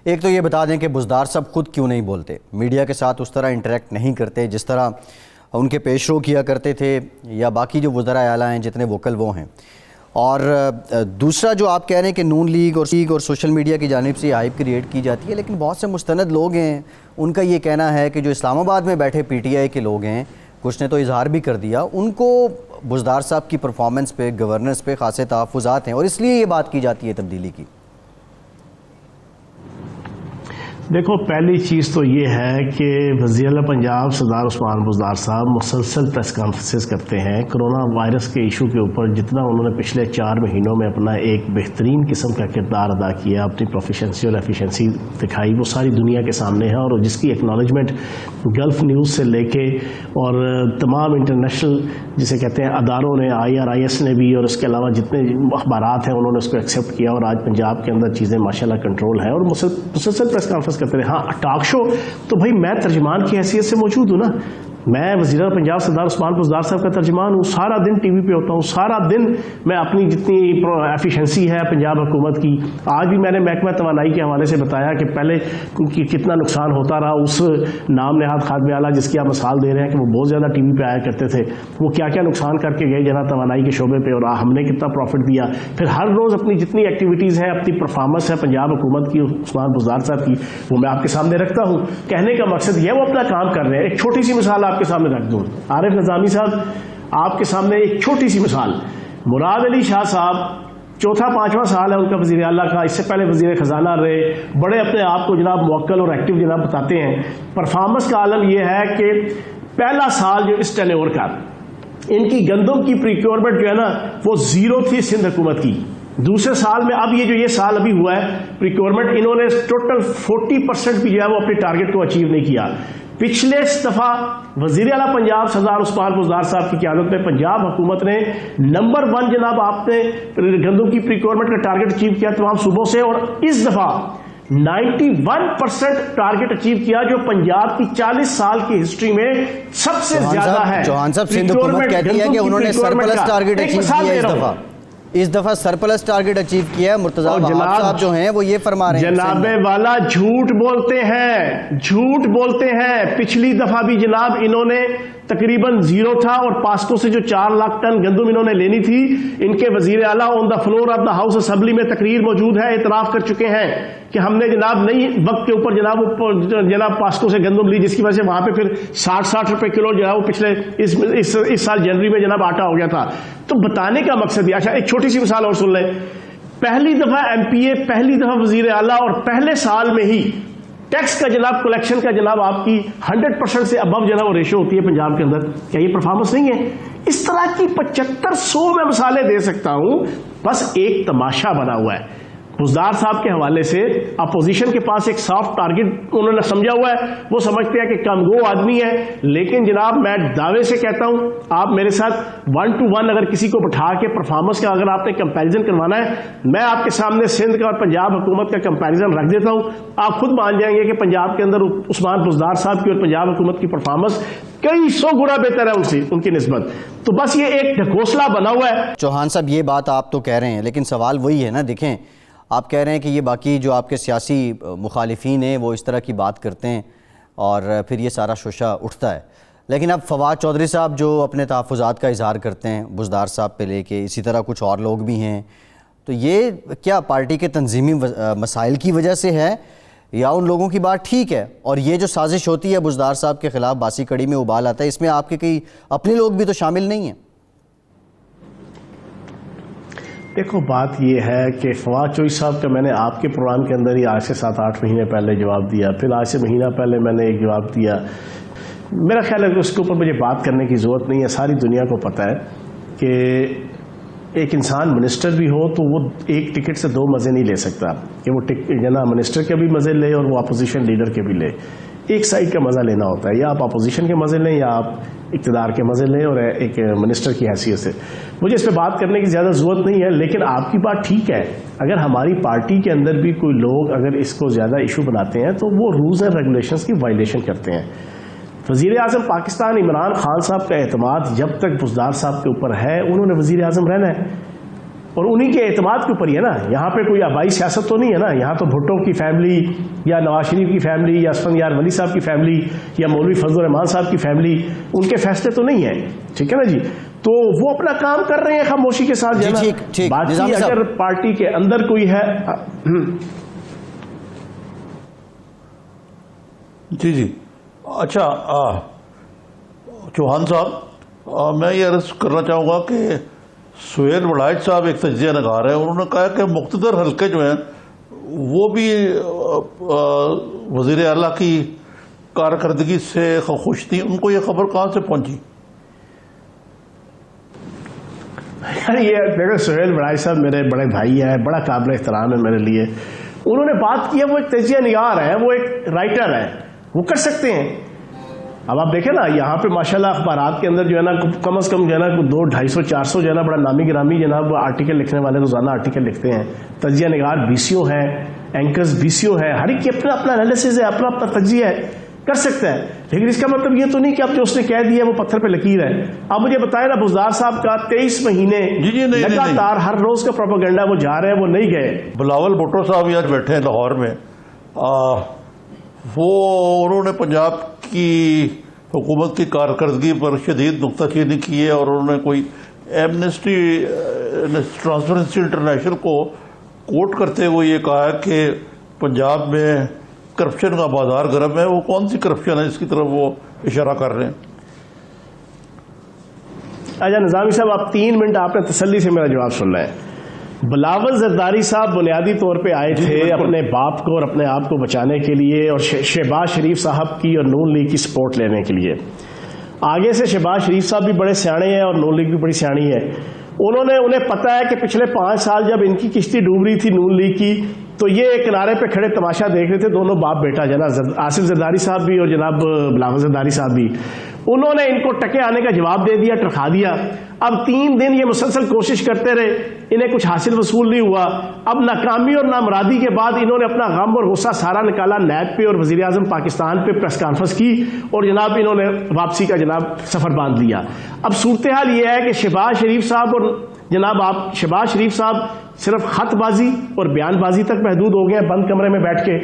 ایک تو یہ بتا دیں کہ بزدار صاحب خود کیوں نہیں بولتے، میڈیا کے ساتھ اس طرح انٹریکٹ نہیں کرتے جس طرح ان کے پیش رو کیا کرتے تھے یا باقی جو وزراء اعلیٰ ہیں جتنے وکل وہ ہیں. اور دوسرا جو آپ کہہ رہے ہیں کہ نون لیگ اور سوشل میڈیا کی جانب سے ہائپ کریٹ کی جاتی ہے، لیکن بہت سے مستند لوگ ہیں ان کا یہ کہنا ہے کہ جو اسلام آباد میں بیٹھے پی ٹی آئی کے لوگ ہیں، کچھ نے تو اظہار بھی کر دیا، ان کو بزدار صاحب کی پرفارمنس پہ، گورننس پہ خاصے تحفظات ہیں اور اس لیے یہ بات کی جاتی ہے تبدیلی کی. دیکھو، پہلی چیز تو یہ ہے کہ وزیر اعلیٰ پنجاب سردار عثمان بزدار صاحب مسلسل پریس کانفرنسز کرتے ہیں. کرونا وائرس کے ایشو کے اوپر جتنا انہوں نے پچھلے 4 مہینوں میں اپنا ایک بہترین قسم کا کردار ادا کیا، اپنی پروفیشنسی اور ایفیشنسی دکھائی، وہ ساری دنیا کے سامنے ہے. اور جس کی ایکنالجمنٹ گلف نیوز سے لے کے اور تمام انٹرنیشنل جسے کہتے ہیں اداروں نے، IRIS نے بھی، اور اس کے علاوہ جتنے اخبارات ہیں انہوں نے اس کو ایکسیپٹ کیا. اور آج پنجاب کے اندر چیزیں ماشاءاللہ کنٹرول ہیں اور مسلسل پریس کانفرنس کرتے رہے. ہاں، ٹاک شو تو بھائی میں ترجمان کی حیثیت سے موجود ہوں نا. میں وزیر اعلیٰ پنجاب سردار عثمان بزدار صاحب کا ترجمان ہوں. سارا دن ٹی وی پہ ہوتا ہوں، سارا دن میں اپنی جتنی ایفیشنسی ہے پنجاب حکومت کی. آج بھی میں نے محکمہ توانائی کے حوالے سے بتایا کہ پہلے کتنا نقصان ہوتا رہا. اس نام نہاد خادم اعلیٰ جس کی آپ مثال دے رہے ہیں کہ وہ بہت زیادہ ٹی وی پہ آیا کرتے تھے، وہ کیا کیا نقصان کر کے گئے جناب توانائی کے شعبے پہ، اور ہم نے کتنا پروفٹ دیا. پھر ہر روز اپنی جتنی ایکٹیویٹیز ہیں، اپنی پرفارمنس ہے پنجاب حکومت کی، عثمان بزدار صاحب کی، وہ میں آپ کے سامنے رکھتا ہوں. کہنے کا مقصد یہ وہ اپنا کام کر رہے ہیں. ایک چھوٹی سی مثال آپ کے سامنے رکھ دوں. عارف نظامی صاحب آپ کے سامنے ایک چھوٹی سی مثال. مراد علی شاہ صاحب 4واں-5واں سال ہے ان کا وزیر اعلیٰ کا، اس سے پہلے وزیر خزانہ رہے، بڑے اپنے آپ کو جناب موکل اور ایکٹیو جناب بتاتے ہیں. پرفارمنس کا عالم یہ ہے کہ پہلا سال جو اس ٹینیور کا ان کی گندم کی پریکیورمنٹ جو ہے نا وہ 0 تھی سندھ حکومت کی. دوسرے سال میں اب یہ سال ابھی ہوا ہے پریکیورمنٹ، انہوں نے ٹوٹل 40% بھی جو ہے وہ اپنے ٹارگٹ کو اچیو نہیں کیا. پچھلے دفعہ وزیر اعلیٰ پنجاب سردار عثمان بزدار صاحب کی قیادت میں پنجاب حکومت نے نمبر 1 جناب آپ نے گندم کی پریکیورمنٹ کا ٹارگٹ اچیو کیا تمام صوبوں سے، اور اس دفعہ 91% ٹارگٹ اچیو کیا، جو پنجاب کی 40 سال کی ہسٹری میں سب سے زیادہ ہے. چوہان صاحب سندھ حکومت کہتی ہے کہ انہوں نے سرپلس ٹارگٹ اچیو کیا اس دفعہ سرپلس ٹارگٹ اچیو کیا ہے. مرتضی صاحب جو ہیں وہ یہ فرما رہے ہیں. جناب والا جھوٹ بولتے ہیں. پچھلی دفعہ بھی جناب انہوں نے تقریباً 0 تھا، اور پاسکو سے جو 4 لاکھ ٹن گندم انہوں نے لینی تھی، ان کے وزیر اعلیٰ on the floor of the house assembly میں تقریر موجود ہے، اعتراف کر چکے ہیں کہ ہم نے جناب نئی وقت کے اوپر جناب پاسکو سے گندم لی، جس کی وجہ سے وہاں پہ پھر 60 روپے کلو جو ہے وہ پچھلے اس سال جنوری میں جناب آٹا ہو گیا تھا. تو بتانے کا مقصد یہ. اچھا، ایک چھوٹی سی مثال اور سن لیں. پہلی دفعہ MPA، پہلی دفعہ وزیر اعلیٰ، اور پہلے سال میں ہی ٹیکس کا جناب کلیکشن کا جناب آپ کی 100% سے ابو جناب وہ ریشو ہوتی ہے پنجاب کے اندر. کیا یہ پرفارمنس نہیں ہے؟ اس طرح کی 7500 میں مثالیں دے سکتا ہوں. بس ایک تماشا بنا ہوا ہے. بزدار صاحب کے حوالے سے اپوزیشن کے پاس ایک سافٹ ٹارگٹ انہوں نے سمجھا ہوا ہے، وہ سمجھتے ہیں کہ کم گو آدمی ہے. لیکن جناب میں دعوے سے کہتا ہوں، آپ میرے ساتھ 1 to 1 اگر کسی کو بٹھا کے پرفارمنس کا اگر آپ نے کمپیریزن کروانا ہے، میں آپ کے سامنے سندھ کا اور پنجاب حکومت کا کمپیریزن رکھ دیتا ہوں. آپ خود مان جائیں گے کہ پنجاب کے اندر عثمان بزدار صاحب کی اور پنجاب حکومت کی پرفارمنس کئی 100 گنا بہتر ہے ان کی نسبت. تو بس یہ ایک ڈھکوسلا بنا ہوا ہے. چوہان صاحب یہ بات آپ تو کہہ رہے ہیں، لیکن سوال وہی ہے نا. دیکھیں، آپ کہہ رہے ہیں کہ یہ باقی جو آپ کے سیاسی مخالفین ہیں وہ اس طرح کی بات کرتے ہیں اور پھر یہ سارا شوشہ اٹھتا ہے. لیکن اب فواد چودھری صاحب جو اپنے تحفظات کا اظہار کرتے ہیں بزدار صاحب پہ لے کے، اسی طرح کچھ اور لوگ بھی ہیں، تو یہ کیا پارٹی کے تنظیمی مسائل کی وجہ سے ہے یا ان لوگوں کی بات ٹھیک ہے؟ اور یہ جو سازش ہوتی ہے بزدار صاحب کے خلاف، باسی کڑی میں ابال آتا ہے، اس میں آپ کے کئی اپنے لوگ بھی تو شامل نہیں ہیں؟ دیکھو، بات یہ ہے کہ فواد چودھری صاحب کا میں نے آپ کے پروگرام کے اندر ہی آج سے 7-8 مہینے پہلے جواب دیا، پھر آج سے مہینہ پہلے میں نے ایک جواب دیا. میرا خیال ہے کہ اس کے اوپر مجھے بات کرنے کی ضرورت نہیں ہے. ساری دنیا کو پتہ ہے کہ ایک انسان منسٹر بھی ہو تو وہ ایک ٹکٹ سے 2 مزے نہیں لے سکتا کہ وہ جناب منسٹر کے بھی مزے لے اور وہ اپوزیشن لیڈر کے بھی لے. ایک سائڈ کا مزہ لینا ہوتا ہے، یا آپ اپوزیشن کے مزے لیں یا آپ اقتدار کے مزے لیں. اور ایک منسٹر کی حیثیت سے مجھے اس پہ بات کرنے کی زیادہ ضرورت نہیں ہے. لیکن آپ کی بات ٹھیک ہے، اگر ہماری پارٹی کے اندر بھی کوئی لوگ اگر اس کو زیادہ ایشو بناتے ہیں تو وہ رولز اینڈ ریگولیشنز کی وائلیشن کرتے ہیں. وزیر اعظم پاکستان عمران خان صاحب کا اعتماد جب تک بزدار صاحب کے اوپر ہے انہوں نے وزیر اعظم رہنا ہے. اور انہی کے اعتماد کے اوپر ہی ہے نا. یہاں پہ کوئی آبائی سیاست تو نہیں ہے نا. یہاں تو بھٹو کی فیملی یا نواز شریف کی فیملی یا اسفندیار ولی صاحب کی فیملی یا مولوی فضل الرحمان صاحب کی فیملی, ان کے فیصلے تو نہیں ہیں, ٹھیک ہے نا جی. تو وہ اپنا کام کر رہے ہیں خاموشی کے ساتھ. باقی اگر پارٹی کے اندر کوئی ہے. جی اچھا چوہان صاحب, میں یہ عرض کرنا چاہوں گا کہ سہیل وڑائچ صاحب ایک تجزیہ نگار ہیں, انہوں نے کہا کہ مقتدر حلقے جو ہیں وہ بھی وزیر اعلیٰ کی کارکردگی سے خوش تھی. ان کو یہ خبر کہاں سے پہنچی؟ یہ دیکھو سہیل وڑائچ صاحب میرے بڑے بھائی ہیں, بڑا قابل احترام ہے میرے لیے. انہوں نے بات کی ہے, وہ ایک تجزیہ نگار ہے, وہ ایک رائٹر ہے, وہ کر سکتے ہیں. اب آپ دیکھیں نا یہاں پہ ماشاءاللہ اخبارات کے اندر جو ہے نا کم از کم جو ہے نا 200 250 400 جو ہے نا بڑا نامی گرامی جناب آرٹیکل لکھنے والے روزانہ آرٹیکل لکھتے ہیں. تجزیہ نگار BCO ہیں, اینکرز BCO ہیں, ہر ایک کی اپنا اپنا انالیسز ہے, اپنا اپنا تجزیہ ہے, کر سکتا ہے. لیکن اس کا مطلب یہ تو نہیں کہ اب جو اس نے کہہ دیا وہ پتھر پہ لکیر ہے. اب مجھے بتائیں نا بزدار صاحب کا 23 مہینے لگاتار ہر روز کا پروپیگنڈا وہ جا رہے ہیں, وہ نہیں گئے. بلاول بھٹو صاحب آج بیٹھے ہیں لاہور میں, وہ انہوں نے پنجاب کی حکومت کی کارکردگی پر شدید نکتہ چینی کی ہے, اور انہوں نے کوئی ایمنسٹی ٹرانسپیرنسی انٹرنیشنل کو کوٹ کرتے ہوئے یہ کہا ہے کہ پنجاب میں کرپشن کا بازار گرم ہے. وہ کون سی کرپشن ہے اس کی طرف وہ اشارہ کر رہے ہیں؟ اچھا نظامی صاحب, آپ 3 منٹ آپ نے تسلی سے میرا جواب سننا ہے. بلاول زرداری صاحب بنیادی طور پہ آئے تھے اپنے باپ کو اور اپنے آپ کو بچانے کے لیے, اور شہباز شریف صاحب کی اور نون لیگ کی سپورٹ لینے کے لیے. آگے سے شہباز شریف صاحب بھی بڑے سیانے ہیں اور نون لیگ بھی بڑی سیانی ہے. انہیں پتا ہے کہ پچھلے 5 سال جب ان کی کشتی ڈوب رہی تھی نون لیگ کی, تو یہ ایک کنارے پہ کھڑے تماشا دیکھ رہے تھے, دونوں باپ بیٹا جناب آصف زرداری صاحب بھی اور جناب بلاول زرداری صاحب بھی. انہوں نے ان کو ٹکے آنے کا جواب دے دیا, ٹرکھا دیا. اب 3 دن یہ مسلسل کوشش کرتے رہے, انہیں کچھ حاصل وصول نہیں ہوا. اب ناکامی اور نامرادی کے بعد انہوں نے اپنا غم اور غصہ سارا نکالا نیب پہ, اور وزیر اعظم پاکستان پہ پریس کانفرنس کی, اور جناب انہوں نے واپسی کا جناب سفر باندھ لیا. اب صورتحال یہ ہے کہ شہباز شریف صاحب اور جناب آپ شہباز شریف صاحب صرف خط بازی اور بیان بازی تک محدود ہو گئے بند کمرے میں بیٹھ کے.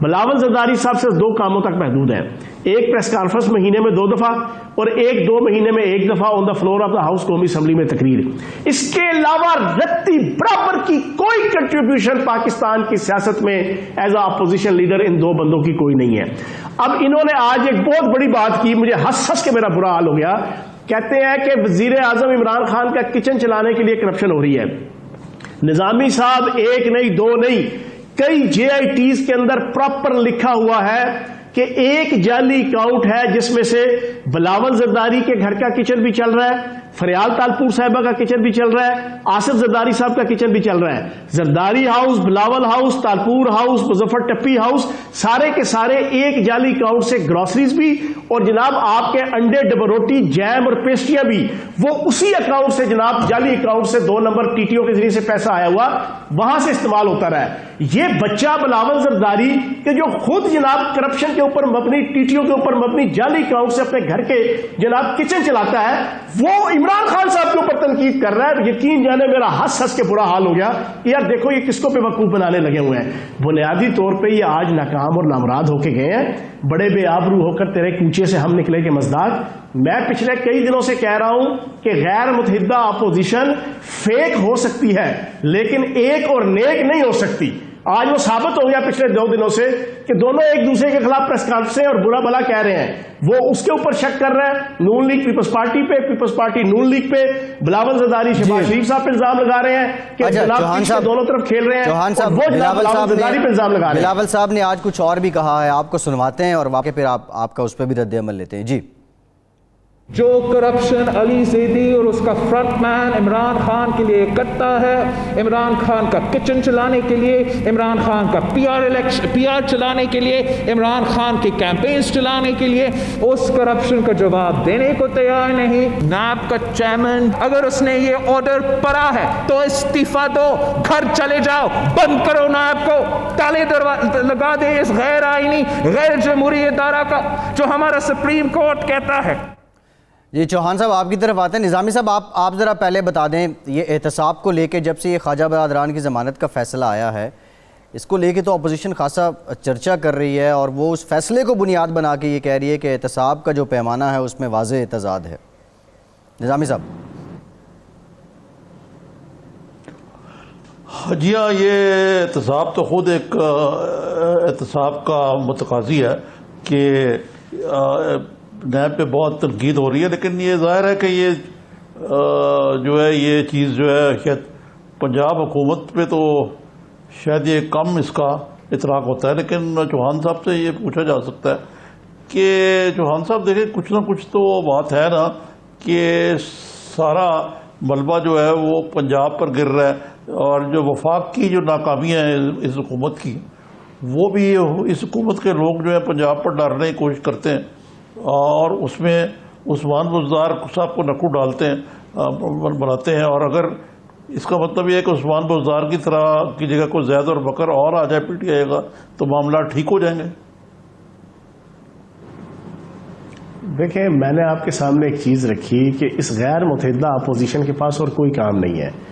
بلاول زرداری صاحب صرف 2 کاموں تک محدود ہیں, ایک پریس کانفرنس مہینے میں 2 دفعہ, اور 2 مہینے میں 1 دفعہ on the floor of the house قومی اسمبلی میں تقریر. اس کے علاوہ رتی برابر کی کوئی کنٹریبیوشن پاکستان کی سیاست میں as a opposition leader in 2 بندوں کی کوئی نہیں ہے. اب انہوں نے آج ایک بہت بڑی بات کی, مجھے ہنس کے میرا برا حال ہو گیا. کہتے ہیں کہ وزیر اعظم عمران خان کا کچن چلانے کے لیے کرپشن ہو رہی ہے. نظامی صاحب 1 نہیں 2 نہیں, کئی JITs کے اندر پراپر لکھا ہوا ہے کہ ایک جعلی اکاؤنٹ ہے جس میں سے بلاول زرداری کے گھر کا کچن بھی چل رہا ہے, فریال تالپور صاحبہ کا کچن بھی چل رہا ہے, آصف زرداری صاحب کا کچن بھی چل رہا ہے. Zardari house, Bilawal house, Talpur house, Muzaffar Tappi house, سارے کے سارے ایک جعلی اکاؤنٹ سے گروسریز بھی, اور جناب آپ کے انڈے, ڈبل روٹی, جیم اور پیسٹریاں بھی وہ اسی اکاؤنٹ سے جناب جعلی اکاؤنٹ سے 2 نمبر TTO کے ذریعے سے پیسہ آیا ہوا وہاں سے استعمال ہوتا رہا ہے. یہ بچہ بلاول زرداری کہ جو خود جناب کرپشن کے اوپر مبنی, TTO کے اوپر مبنی جعلی اکاؤنٹ سے اپنے گھر کے جناب کچن چلاتا ہے, وہ عمران خان صاحب کے اوپر تنقید کر رہا ہے. یقین جانے میرا ہنس کے برا حال ہو گیا. یار دیکھو یہ کس کو بیوقوف بنانے لگے ہوئے ہیں. بنیادی طور پہ یہ آج ناکام اور نامراد ہو کے گئے ہیں, بڑے بے آبرو ہو کر تیرے کوچے سے ہم نکلے کے مزداق. میں پچھلے کئی دنوں سے کہہ رہا ہوں کہ غیر متحدہ اپوزیشن فیک ہو سکتی ہے لیکن ایک اور نیک نہیں ہو سکتی. آج وہ ثابت ہو گیا پچھلے 2 دنوں سے کہ دونوں ایک دوسرے کے خلاف پریس کانفرنسیں اور برا بھلا کہہ رہے ہیں. وہ اس کے اوپر شک کر رہا ہے نون لیگ پیپلز پارٹی پہ, پیپلز پارٹی نون لیگ پہ, بلاول زرداری شہباز شریف صاحب پہ الزام لگا رہے ہیں کہ جناب دونوں طرف کھیل رہے ہیں, اور وہ جناب بلاول زرداری پہ الزام لگا رہے ہیں. بلاول صاحب نے آج کچھ اور بھی کہا ہے, آپ کو سنواتے ہیں اور واقع پھر آپ کا اس پہ بھی رد عمل لیتے ہیں. جی, جو کرپشن علی زیدی اور اس کا فرنٹ مین عمران خان کے لیے کرتا ہے, عمران خان کا کچن چلانے کے لیے, عمران خان کا PR چلانے کے لیے, عمران خان کی کیمپینز چلانے کے لیے, اس کرپشن کا جواب دینے کو تیار نہیں. نیب کا چیئرمین اگر اس نے یہ آرڈر پڑھا ہے تو استعفیٰ دو, گھر چلے جاؤ, بند کرو نیب کو, تالے لگا دے اس غیر آئینی غیر جمہوری ادارہ کا جو ہمارا سپریم کورٹ کہتا ہے. جی چوہان صاحب آپ کی طرف آتے ہیں. نظامی صاحب آپ ذرا پہلے بتا دیں یہ احتساب کو لے کے جب سے یہ خواجہ برادران کی ضمانت کا فیصلہ آیا ہے اس کو لے کے تو اپوزیشن خاصا چرچا کر رہی ہے اور وہ اس فیصلے کو بنیاد بنا کے یہ کہہ رہی ہے کہ احتساب کا جو پیمانہ ہے اس میں واضح تضاد ہے. نظامی صاحب. جی ہاں، یہ احتساب تو خود ایک احتساب کا متقاضی ہے کہ نیب پہ بہت تنقید ہو رہی ہے، لیکن یہ ظاہر ہے کہ یہ جو ہے یہ چیز جو ہے شاید پنجاب حکومت پہ تو شاید یہ کم اس کا اطلاق ہوتا ہے. لیکن چوہان صاحب سے یہ پوچھا جا سکتا ہے کہ چوہان صاحب دیکھیں کچھ نہ کچھ تو بات ہے نا کہ سارا ملبہ جو ہے وہ پنجاب پر گر رہا ہے، اور جو وفاق کی جو ناکامیاں ہیں اس حکومت کی وہ بھی اس حکومت کے لوگ جو ہے پنجاب پر ڈالنے کی کوشش کرتے ہیں اور اس میں عثمان بزدار صاحب کو نکو ڈالتے ہیں، بناتے ہیں. اور اگر اس کا مطلب یہ ہے کہ عثمان بزدار کی طرح کی جگہ کو زید اور بکر اور آ جائے پی ٹی آئی گا تو معاملات ٹھیک ہو جائیں گے. دیکھیں میں نے آپ کے سامنے ایک چیز رکھی کہ اس غیر متحدہ اپوزیشن کے پاس اور کوئی کام نہیں ہے.